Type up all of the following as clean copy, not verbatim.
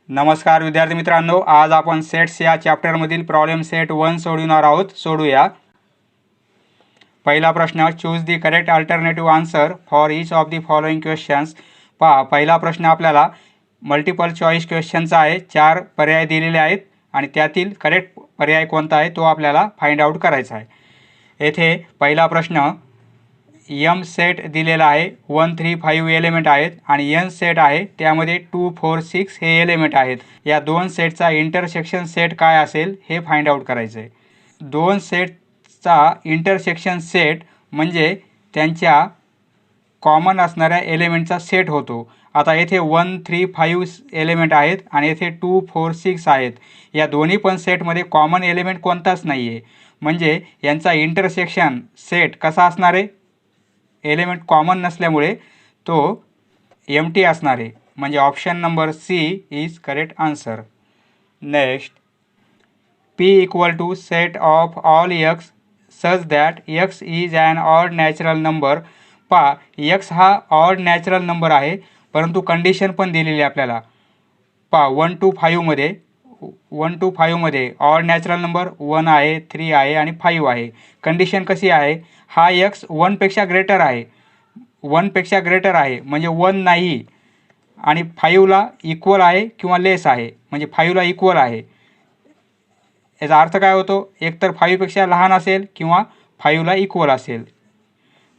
नमस्कार विद्यार्थी मित्रांनो, आज आपण सेट्स या चॅप्टरमधील प्रॉब्लेम सेट 1 सोडवणार आहोत. सोडूया. पहिला प्रश्न, choose the correct alternative answer for each of the following questions. पहा, पहिला प्रश्न आपल्याला मल्टिपल चॉईस क्वेश्चनचा आहे. 4 पर्याय दिलेले आहेत आणि त्यातील करेक्ट पर्याय कोणता आहे तो आपल्याला फाइंड आउट करायचा आहे. येथे पहिला प्रश्न एम सेट दिलेला आहे. 1 3 5 एलिमेंट आहेत आणि एन सेट आहे त्यामध्ये 2 4 6 हे एलिमेंट आहेत. या दोन सेटचा इंटरसेक्शन सेट काय असेल हे फाइंड आउट करायचं आहे. दोन सेटचा इंटरसेक्शन सेट म्हणजे त्यांच्या कॉमन असणाऱ्या एलिमेंटचा सेट होतो. आता येथे 1 3 5 एलिमेंट आहेत आणि येथे 2 4 6 आहेत. या दोन्ही पण सेटमध्ये कॉमन एलिमेंट कोणताच नाही आहे. म्हणजे यांचा इंटरसेक्शन सेट कसा असणार आहे? एलिमेंट कॉमन नसल्यामुळे तो एम्प्टी असणार आहे. म्हणजे option number C is correct answer. Next, P equal to set of all X such that X is an odd natural number. पहा, एक्स हा ऑड नॅचरल नंबर आहे परंतु कंडिशन पण दिलेली आहे आपल्याला. पहा, 1 to 5 मध्ये ऑड नॅचरल नंबर 1 आहे, 3 आहे आणि 5 आहे. कंडिशन कशी आहे? हा एक्स 1 पेक्षा ग्रेटर आहे. 1 पेक्षा ग्रेटर आहे म्हणजे 1 नाही आणि 5ला इक्वल आहे किंवा लेस आहे म्हणजे 5ला इक्वल आहे. याचा अर्थ काय होतो? एकतर 5 पेक्षा लहान असेल किंवा 5ला इक्वल असेल.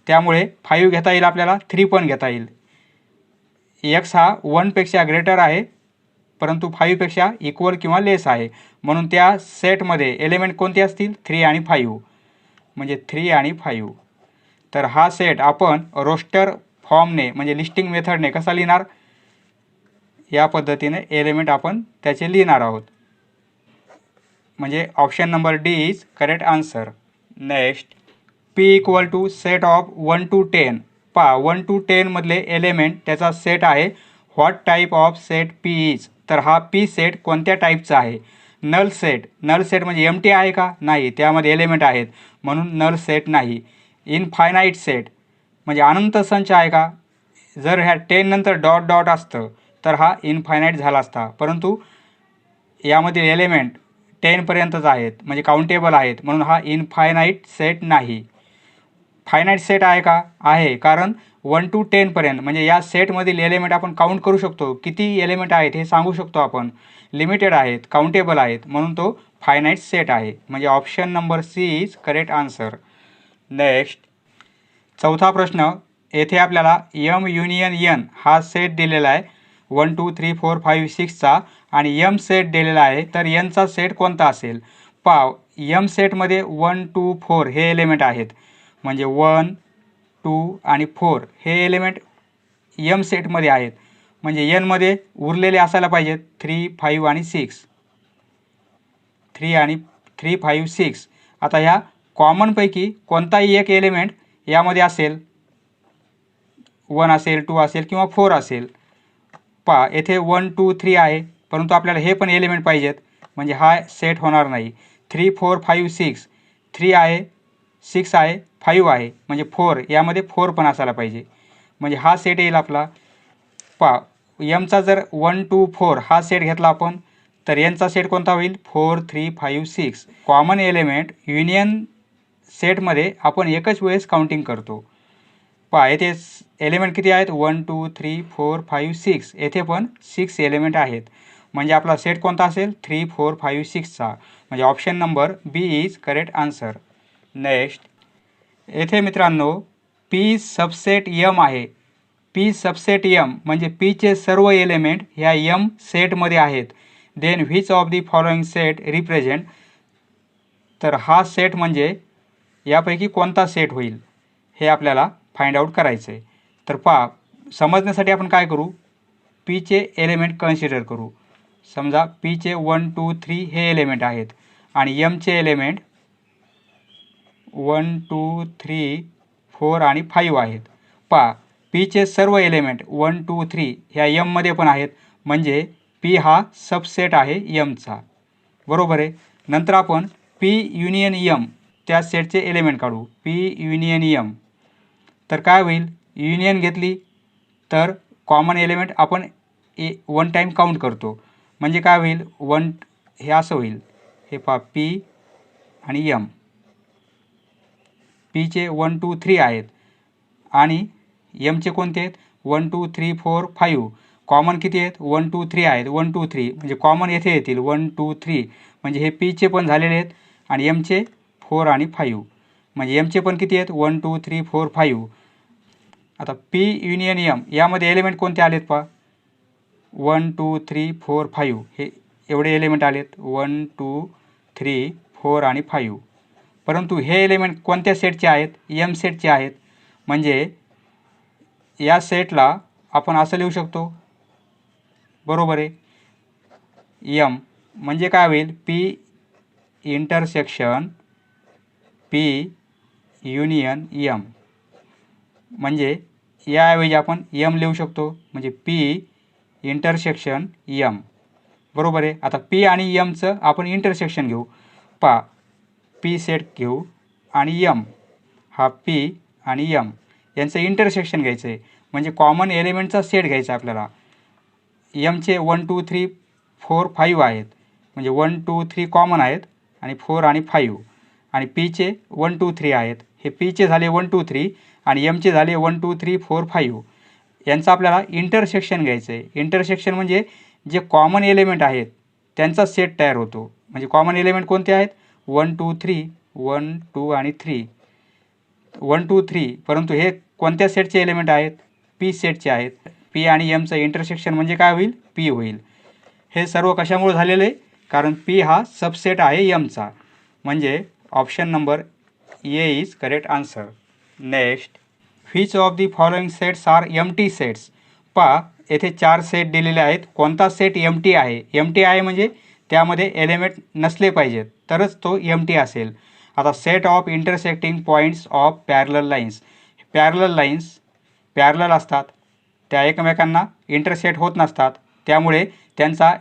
त्यामुळे 5 घेता येईल आपल्याला, 3 पण घेता येईल. एक्स हा 1 पेक्षा ग्रेटर आहे परंतु 5 पेक्षा इक्वल किंवा लेस आहे म्हणून त्या सेटमध्ये एलिमेंट कोणते असतील? 3 आणि 5. म्हणजे 3 आणि 5. तर हा सेट आपण रोस्टर फॉर्मने म्हणजे लिस्टिंग मेथडने कसा लिहिणार? या पद्धतीने एलिमेंट आपण त्याचे लिहिणार आहोत. म्हणजे option number D is correct answer. Next, P equal to set of 1 to 10. पहा, 1 to 10 मधले एलिमेंट त्याचा सेट आहे. What type of set P is. तर हा पी सेट कोणत्या टाईपचा आहे? Null set. नल सेट म्हणजे एम्प्टी आहे का? नाही, त्यामध्ये एलिमेंट आहेत म्हणून नल सेट नाही. इनफायनाईट सेट म्हणजे अनंत संच आहे का? जर ह्या 10 नंतर डॉट डॉट असतं तर हा इनफायनाईट झाला असता, परंतु यामधील एलिमेंट 10पर्यंतच आहेत म्हणजे काउंटेबल आहेत म्हणून हा इनफायनाईट सेट नाही. फायनाईट सेट आहे का? आहे, कारण 1 to 10 पर्यंत म्हणजे या सेटमधील एलिमेंट आपण काउंट करू शकतो. किती एलिमेंट आहेत हे सांगू शकतो आपण. लिमिटेड आहेत, काउंटेबल आहेत म्हणून तो फायनाईट सेट आहे. म्हणजे option number C is correct answer. Next, चौथा प्रश्न. येथे आपल्याला एम युनियन एन हा सेट दिलेला आहे 1 2 3 4 5 6चा आणि एम सेट दिलेला आहे. तर एनचा सेट कोणता असेल? पहा, एम सेटमध्ये 1 2 4 हे एलिमेंट आहेत म्हणजे 1 2 आणि 4 हे एलिमेंट एम सेटमध्ये आहेत. म्हणजे एनमध्ये उरलेले असायला पाहिजेत 3 5 आणि 6. 3 5 6. आता ह्या कॉमनपैकी कोणताही एक एलिमेंट यामध्ये असेल. 1 असेल, 2 असेल किंवा 4 असेल. पहा, येथे 1 2 3 आहे परंतु आपल्याला हे पण एलिमेंट पाहिजेत म्हणजे हा सेट होणार नाही. 3 4 5 6. 3 आहे, 6 आहे, 5 आहे म्हणजे 4. यामध्ये 4 पण असायला पाहिजे म्हणजे हा सेट येईल आपला. पहा, एमचा जर 1 2 4 हा सेट घेतला आपण तर एनचा सेट कोणता होईल? 4 3 5 6. कॉमन एलिमेंट युनियन सेटमध्ये आपण एकच वेळेस काउंटिंग करतो. पहा, येथे एलिमेंट किती आहेत? 1 2 3 4 5 6. येथे पण 6 एलिमेंट आहेत म्हणजे आपला सेट कोणता असेल? 3 4 5 6चा. म्हणजे option number B is correct answer. Next, येथे मित्रांनो पी सबसेट एम आहे. पी सबसेट एम म्हणजे पीचे सर्व एलिमेंट ह्या एम सेटमध्ये आहेत. Then which of the following set represent. तर हा सेट म्हणजे यापैकी कोणता सेट होईल हे आपल्याला फाइंड आउट करायचं आहे. तर पहा, समजण्यासाठी आपण काय करू? पीचे एलिमेंट कन्सिडर करू. समजा पीचे 1 2 3 हे एलिमेंट आहेत आणि एमचे एलिमेंट 1 2 3 4 आणि 5 आहेत. पहा, पीचे सर्व एलिमेंट 1 2 3 ह्या एममध्ये पण आहेत म्हणजे पी हा सबसेट आहे एमचा. बरोबर आहे. नंतर आपण पी युनियन एम त्या सेटचे एलिमेंट काढू. P union M. तर काय होईल? युनियन घेतली तर कॉमन एलिमेंट आपण 1 टाईम काउंट करतो म्हणजे काय होईल, वन हे असं होईल, हे पहा पी आणि एम, पीचे 1 2 3 आहेत आणि एमचे कोणते आहेत 1 2 3 4 5, कॉमन किती आहेत 1 2 3 आहेत, 1 2 3 म्हणजे कॉमन येथे येतील 1 2 3, म्हणजे हे पीचे पण झालेले आहेत आणि एमचे 4 आणि 5, म्हणजे एमचे पण किती आहेत 1 2 3 4 5. आता पी युनियन एम यामध्ये एलिमेंट कोणते आलेत पहा, 1 2 3 4 5, हे एवढे एलिमेंट आलेत 1 2 3 4 आणि 5. परंतु हे एलिमेंट कोणत्या सेटचे आहेत, एम सेटचे आहेत. म्हणजे या सेटला आपण असं लिहू शकतो, बरोबर आहे, एम म्हणजे काय होईल, P intersection P union M, म्हणजे याऐवजी आपण एम लिहू शकतो, म्हणजे पी इंटरसेक्शन एम, बरोबर आहे. आता पी आणि एमचं आपण इंटरसेक्शन घेऊ, पा पी सेट घेऊ आणि एम हा पी आणि एम यांचं इंटरसेक्शन घ्यायचं आहे, म्हणजे कॉमन एलिमेंटचा सेट घ्यायचा आपल्याला. एमचे 1 2 3 4 5 आहेत, म्हणजे 1 2 3 कॉमन आहेत आणि 4 आणि 5, आणि पीचे 1 2 3 आहेत, हे पीचे झाले 1 2 3 आणि एमचे झाले 1 2 3 4 5. यांचं आपल्याला इंटरसेक्शन घ्यायचं आहे. इंटरसेक्शन म्हणजे जे कॉमन एलिमेंट आहेत त्यांचा सेट तयार होतो. म्हणजे कॉमन एलिमेंट कोणते आहेत 1 2 3, 1 2 आणि 3, 1 2 3, परंतु हे कोणत्या सेटचे एलिमेंट आहेत, पी सेटचे आहेत. पी आणि एमचं इंटरसेक्शन म्हणजे काय होईल, पी होईल. हे सर्व कशामुळे झालेलं आहे, कारण पी हा सबसेट आहे एमचा, म्हणजे option number A is correct answer. Next, which of the following sets are empty sets. पहा येथे 4 सेट दिलेले आहेत, कोणता सेट एम्प्टी आहे, एम्प्टी आहे म्हणजे त्यामध्ये एलिमेंट नसले पाहिजेत तरच तो एम्प्टी असेल. आता set of intersecting points of parallel lines, parallel lines parallel असतात, त्या एकमेकांना इंटरसेक्ट होत नसतात, त्यामुळे त्यांचा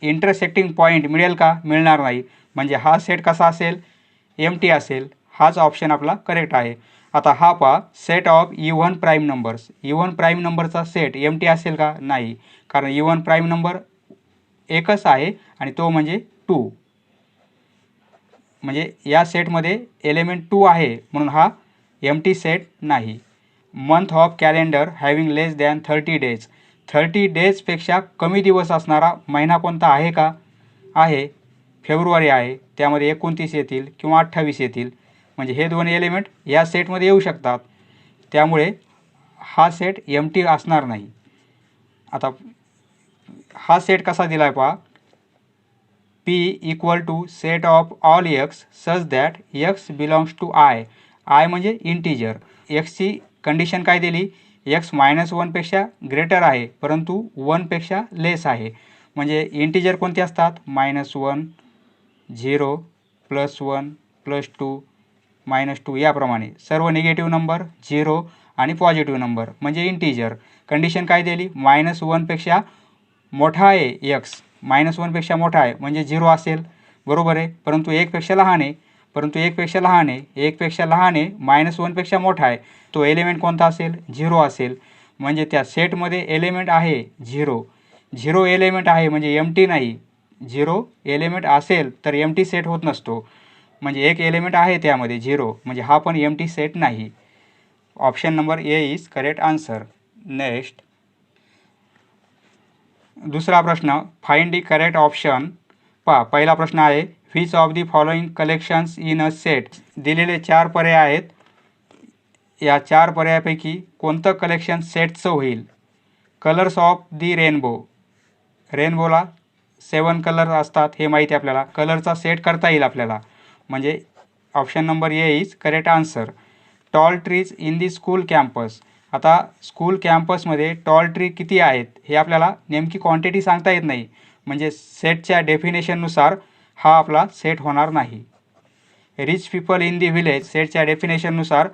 इंटरसेक्टिंग पॉईंट मिळेल का, मिळणार नाही, म्हणजे हा सेट कसा असेल, एम्प्टी असेल. हाच ऑप्शन आपला करेक्ट आहे. आता हा पहा set of even prime numbers, even prime नंबरचा सेट एम्प्टी असेल का, नाही, कारण इव्हन प्राईम नंबर एकच आहे आणि तो म्हणजे 2, म्हणजे या सेटमध्ये एलिमेंट 2 आहे म्हणून हा एम्प्टी सेट नाही. Month of calendar having less than 30 days, 30 डेजपेक्षा कमी दिवस असणारा महिना कोणता आहे का, आहे, फेब्रुवारी आहे, त्यामध्ये 29 येतील किंवा 28 येतील, म्हणजे हे दोन एलिमेंट या सेटमध्ये येऊ शकतात, त्यामुळे हा सेट एम्प्टी असणार नाही. आता हा सेट कसा दिला आहे पहा, P equal to set of all X such that X belongs to I, I म्हणजे इंटीजर. एक्सची कंडिशन काय दिली, एक्स -1पेक्षा ग्रेटर आहे परंतु 1पेक्षा लेस आहे, म्हणजे इंटीजर कोणते असतात, -1 0 +1 +2 -2 याप्रमाणे. सर्व निगेटिव्ह नंबर 0 आणि पॉझिटिव्ह नंबर म्हणजे इंटीजर. कंडिशन काय दिली, -1पेक्षा मोठा आहे एक्स, -1पेक्षा मोठा आहे म्हणजे 0 असेल, बरोबर आहे, परंतु 1पेक्षा लहान आहे, परंतु 1पेक्षा लहान आहे, 1पेक्षा लहान आहे, -1पेक्षा मोठा आहे, तो एलिमेंट कोणता असेल, 0 असेल, म्हणजे त्या सेटमध्ये एलिमेंट आहे 0, 0 एलिमेंट आहे म्हणजे एम्प्टी नाही. 0 एलिमेंट असेल तर एम्प्टी सेट होत नसतो, म्हणजे एक एलिमेंट आहे त्यामध्ये 0, म्हणजे हा पण एम्प्टी सेट नाही. Option number A is correct answer. Next, दुसरा प्रश्न, फाइंड द करेक्ट ऑप्शन. पहा पहिला प्रश्न आहे, which of the following collections in a set. दिलेले 4 पर्याय आहेत, या 4 पर्यायापैकी कोणतं कलेक्शन सेटचं होईल. कलर्स ऑफ दी रेनबो, रेनबोला 7 कलर असतात हे माहिती आहे आपल्याला, कलरचा सेट करता येईल आपल्याला, म्हणजे option number A is correct answer. Tall trees in the school campus, आता स्कूल कॅम्पसमध्ये टॉल ट्री किती आहेत हे आपल्याला नेमकी क्वांटिटी सांगता येत नाही, म्हणजे सेटच्या डेफिनेशननुसार हा आपला सेट होणार नाही. Rich people in the village सेटच्या डेफिनेशननुसार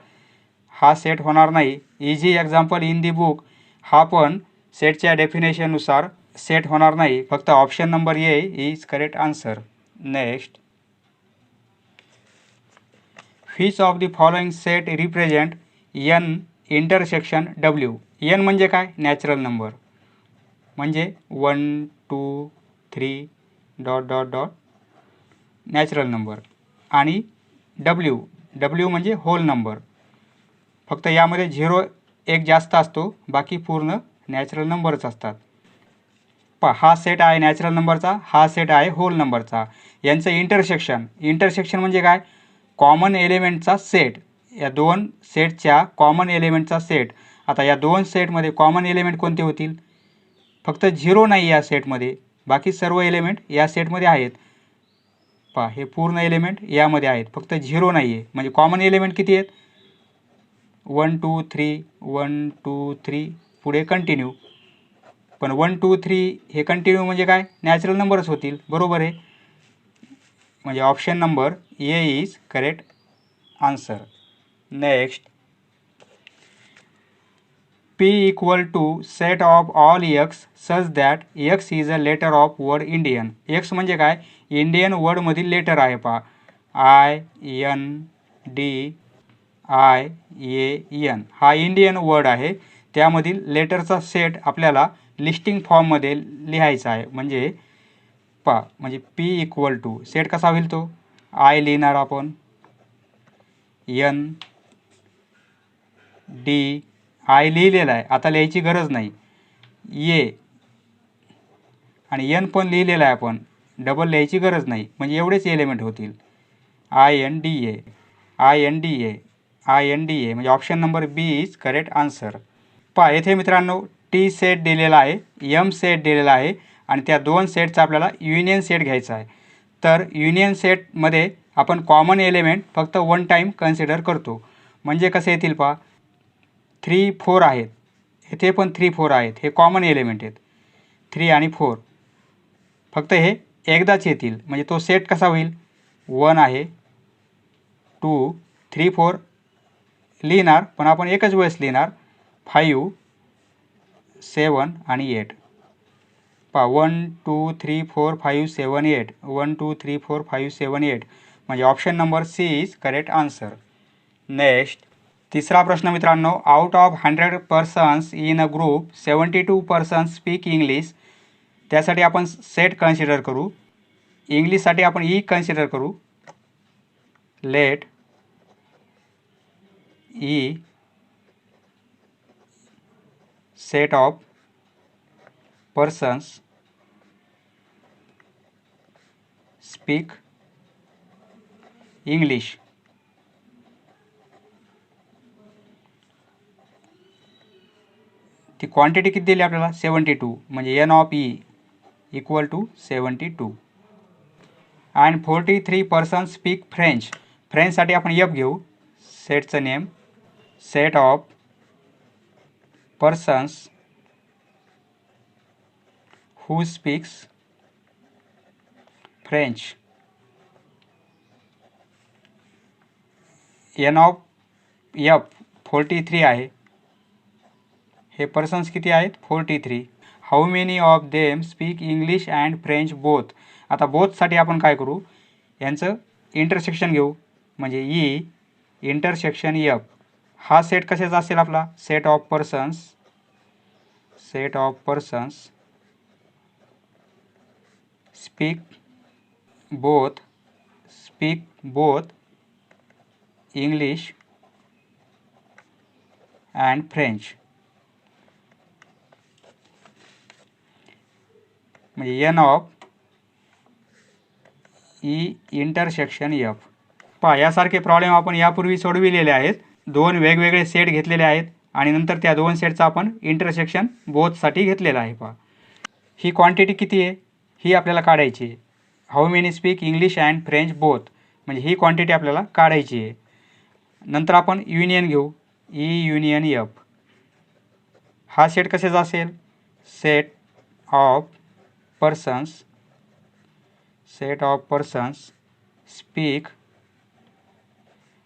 हा सेट होणार नाही. Easy example in the book हा पण सेटच्या डेफिनेशननुसार सेट होणार नाही, फक्त option number A is correct answer. Next, which of the following set represent N intersection W. N म्हणजे काय, नॅचरल नंबर, म्हणजे 1 2 3 dot dot dot natural number आणि डब्ल्यू म्हणजे होल नंबर. फक्त यामध्ये 0 एक जास्त असतो, बाकी पूर्ण नॅचरल नंबरच असतात. हा सेट आहे नॅचरल नंबरचा, हा सेट आहे होल नंबरचा. यांचं इंटरसेक्शन म्हणजे काय? कॉमन एलिमेंटचा सेट. या दोन सेटच्या कॉमन एलिमेंटचा सेट. आता या दोन सेटमध्ये कॉमन एलिमेंट कोणते होतील? फक्त 0 नाही या सेटमध्ये, बाकी सर्व एलिमेंट या सेटमध्ये आहेत. हे पूर्ण एलिमेंट यामध्ये आहेत, फक्त 0 नाही आहे. म्हणजे कॉमन एलिमेंट किती आहेत? 1 2 3 1 2 3 पुढे कंटिन्यू. पण 1 2 3 हे कंटिन्यू म्हणजे काय? नॅचरल नंबरच होतील. बरोबर आहे. म्हणजे option number A is correct answer. Next, P equal to set of all x such that x is a letter of word Indian. x म्हणजे काय? इंडियन वर्डमधील लेटर आहे. I N D I A N हा Indian word आहे. त्यामधील लेटरचा set आपल्याला listing फॉर्ममध्ये लिहायचा आहे. म्हणजे म्हणजे P इक्वल टू सेट कसा होईल? तो I लिहिणार आपण, N D I लिहिलेला आहे, आता लिहायची गरज नाही. ए आणि एन पण लिहिलेला आहे आपण, डबल लिहायची गरज नाही. म्हणजे एवढेच एलिमेंट होतील. INDA म्हणजे option number B is correct answer. येथे मित्रांनो टी सेट दिलेला आहे, एम सेट दिलेला आहे आणि त्या दोन सेटचा आपल्याला युनियन सेट घ्यायचा आहे. तर युनियन सेटमध्ये आपण कॉमन एलिमेंट फक्त 1 टाईम कन्सिडर करतो. म्हणजे कसे येतील? 3 4 आहेत, इथे पण 3 4 आहेत. हे कॉमन एलिमेंट आहेत 3 आणि 4. फक्त हे एकदाच येतील. म्हणजे तो सेट कसा होईल? 1 आहे, 2 3 4 लिहिणार, पण आपण एकच वेळेस लिहिणार. 5 7 आणि 8. 1 2 3 4 5 7 8 1 2 3 4 5 7 8 म्हणजे option number C is correct answer. Next, तिसरा प्रश्न मित्रांनो, out of 100 persons in a group 72 persons speak English. त्यासाठी आपण सेट कन्सिडर करू. इंग्लिशसाठी आपण ई कन्सिडर करू. Let E set of persons speak English. ती क्वांटिटी किती दिली आपल्याला? 72. म्हणजे N of E equal to 72. And 43 person speak French. फ्रेंचसाठी आपण एफ घेऊ. सेटचं name set of persons who speaks French. N of F 43 आहे. हे पर्सन्स किती आहेत? 43. How many of them speak English and French both. आता बोथसाठी आपण काय करू? यांचं इंटरसेक्शन घेऊ. म्हणजे ई इंटरसेक्शन एफ. हा सेट कशाचा असेल आपला? Set of persons speak both English and French. म्हणजे N of E intersection F. यासारखे प्रॉब्लेम आपण यापूर्वी सोडविलेले आहेत. 2 वेगवेगळे सेट घेतलेले आहेत आणि नंतर त्या 2 सेटचा आपण इंटरसेक्शन बोथसाठी घेतलेला आहे. ही क्वांटिटी किती आहे? ही आपल्याला काढायची आहे. How many speak English and French both म्हणजे ही क्वांटिटी आपल्याला काढायची आहे. नंतर आपण युनियन घेऊ. E union F. हा सेट कशाचा असेल? Set of persons speak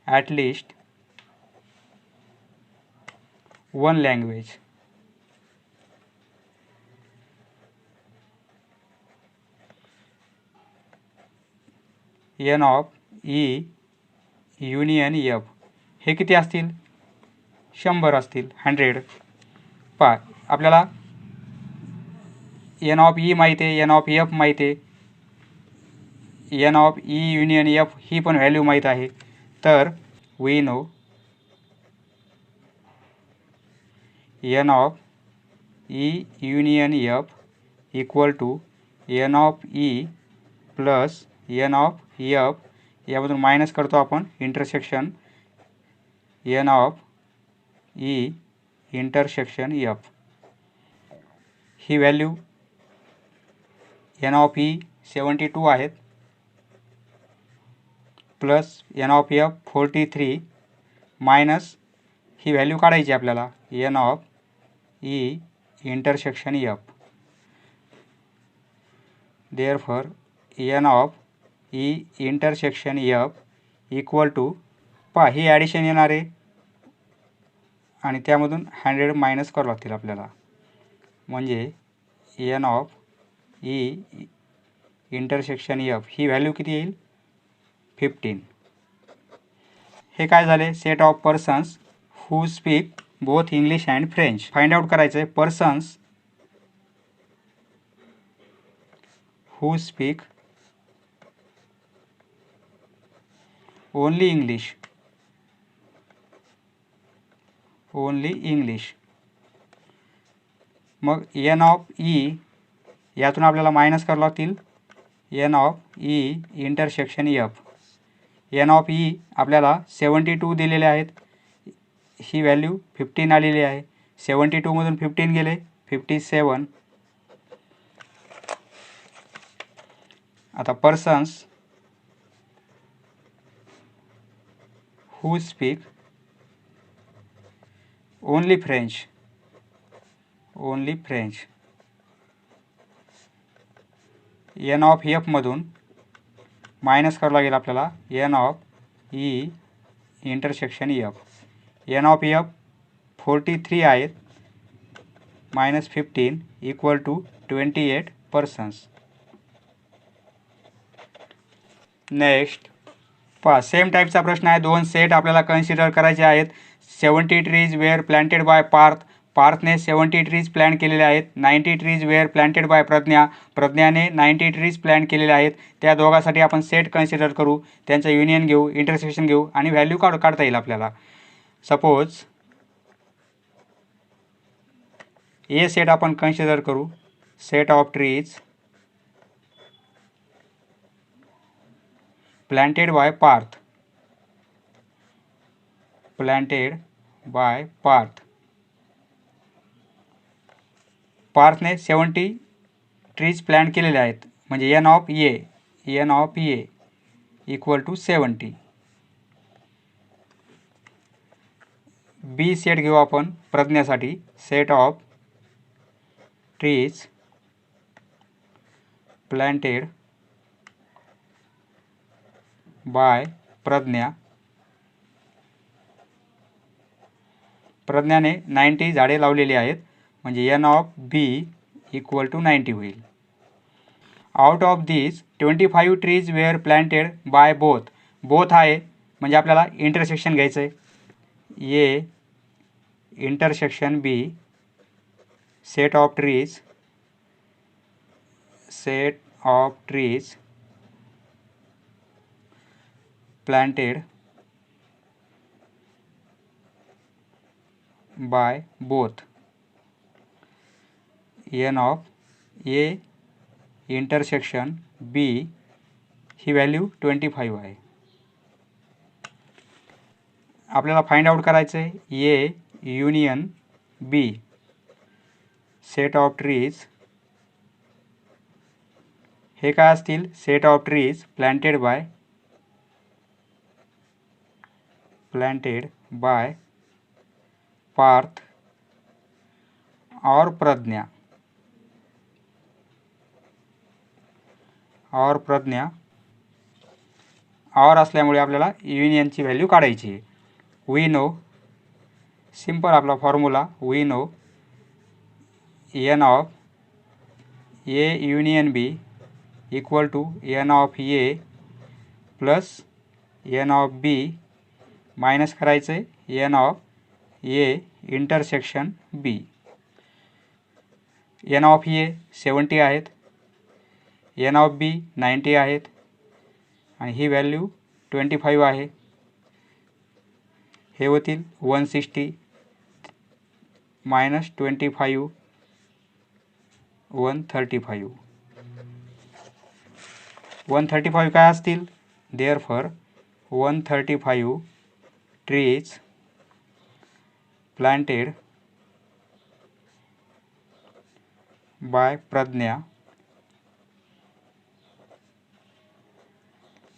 at least 1 language. N of E union F. हे किती असतील? 100 असतील. 100. आपल्याला एन ऑफ ई माहिती आहे, एन ऑफ एफ माहिती आहे, N of E union F ही पण व्हॅल्यू माहीत आहे. तर we know N of E union F equal to N of E plus N of F, यामधून मायनस करतो आपण intersection N of E intersection F. ही व्हॅल्यू एन ऑफ ई 72 आहेत plus N of F 43 minus ही value काढायची आपल्याला N of E intersection F. Therefore N of E intersection F equal to he addition येणार आहे आणि त्यामधून 100 minus करावं लागतील आपल्याला, म्हणजे N of E intersection F ही व्हॅल्यू किती येईल 15. हे काय झाले set of persons who speak both English and French. Find out करायचं आहे persons who speak only English, only English. मग एन ऑफ ई यातून आपल्याला मायनस करावं लागतील N of E intersection F. N of E आपल्याला 72 दिलेले आहेत, ही व्हॅल्यू 15 आलेली आहे. 72 मधून 15 गेले 57. आता persons who speak only French, only French. N of F मधून मायनस करावं लागेल आपल्याला N of E intersection F. N of F 43 आहेत minus 15 equal to 28 persons. Next same टाईपचा प्रश्न आहे. 2 सेट आपल्याला कन्सिडर करायचे आहेत. 70 trees were planted by Parth, पार्थने 70 ट्रीज प्लॅन केलेले आहेत. 90 trees were planted by Pragya, प्रज्ञाने 90 ट्रीज प्लॅन केलेले आहेत. त्या दोघांसाठी आपण सेट कन्सिडर करू, त्यांचं युनियन घेऊ, इंटरसेक्शन घेऊ आणि व्हॅल्यू काढता येईल आपल्याला. सपोज ए सेट आपण कन्सिडर करू, set of trees planted by Parth, planted by Parth. पार्थने 70 ट्रीज प्लॅन केलेले आहेत, म्हणजे N of A equal to 70. B set घेऊ आपण प्रज्ञासाठी, set of trees planted by Pragya. प्रज्ञाने 90 झाडे लावलेली आहेत, म्हणजे N of B equal to 90 होईल. Out of this 25 trees were planted by both, both आहे म्हणजे आपल्याला इंटरसेक्शन घ्यायचं आहे. A intersection B, set of trees planted by both, N of A intersection B ही व्हॅल्यू 25 आहे. आपल्याला फाइंड आउट करायचं आहे A union B, set of trees. हे काय असतील set of trees planted by Parth और प्रज्ञा, और असल्यामुळे आपल्याला युनियनची व्हॅल्यू काढायची आहे. वी नो, सिंपल आपला formula, we know N of A union B equal to N of A plus N of B minus करायचं आहे N of A intersection B. N of A 70 आहेत, एन ऑफ बी 90 आहेत आणि ही value 25 आहे. हे होतील 160 minus 25 135. 135 काय असतील? Therefore 135 trees planted by Pragya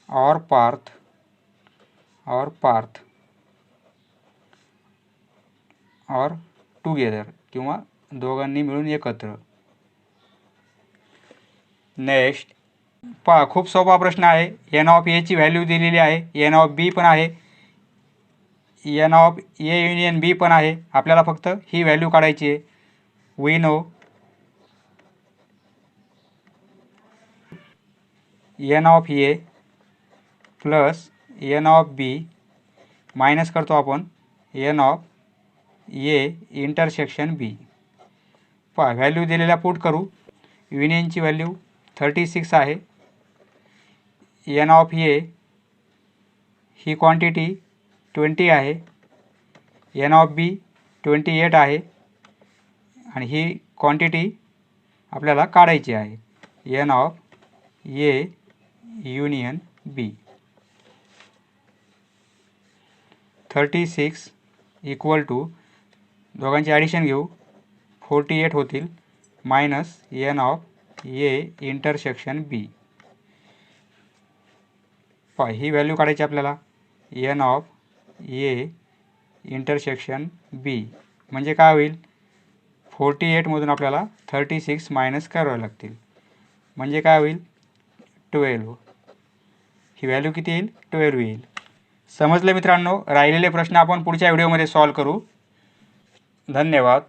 और पार्थ और टुगेदर किंवा दोघांनी मिळून एकत्र. नेक्स्ट पहा, खूप सोपा प्रश्न आहे. एन ऑफ एची व्हॅल्यू दिलेली आहे, एन ऑफ बी पण आहे, N of A union B पण आहे. आपल्याला फक्त ही व्हॅल्यू काढायची आहे. We know N of A plus N of B minus करतो आपण N of A intersection B. पहा, व्हॅल्यू दिलेल्या पुट करू. युनियनची व्हॅल्यू 36 आहे. एन ऑफ ए ही क्वांटिटी 20 आहे, एन ऑफ बी 28 आहे आणि ही क्वांटिटी आपल्याला काढायची आहे. N of A union B 36 equal to दोघांची ॲडिशन घेऊ 48 होतील minus N of A intersection B. ही व्हॅल्यू काढायची आपल्याला. N of A intersection B म्हणजे काय होईल? 48मधून आपल्याला 36 मायनस करावे लागतील म्हणजे काय होईल? 12. ही व्हॅल्यू किती येईल? 12 येईल. समजले मित्रांनो? राहिलेले प्रश्न आपण पुढच्या व्हिडिओमध्ये सॉल्व करू. धन्यवाद.